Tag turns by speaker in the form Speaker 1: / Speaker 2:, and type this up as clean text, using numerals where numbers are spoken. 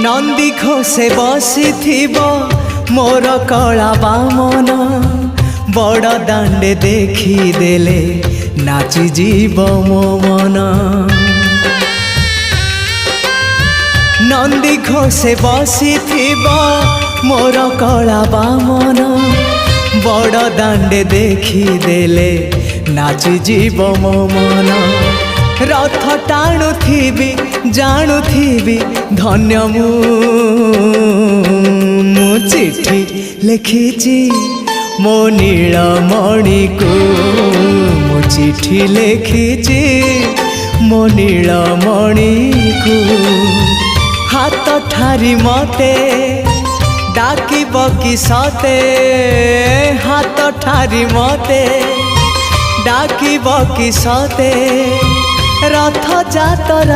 Speaker 1: नंदी घोषे बसी मोर कला बामन बड़ दांडे देखी देले नाची जीव मो मन। नंदी घोषे बसी मोर कला बामन बड़ दांडे देखी देले नाची जीव मो मन। रथ टाणुथिबी जाणुथिबी धन्य मु चिट्ठी लिखिची मो नीलमणि को मु चिट्ठी लिखिची मो नीलमणि को। हाथ ठारी मते डाकिब कि सते हाथ ठारी मते डाकिब कि सते रथ जातर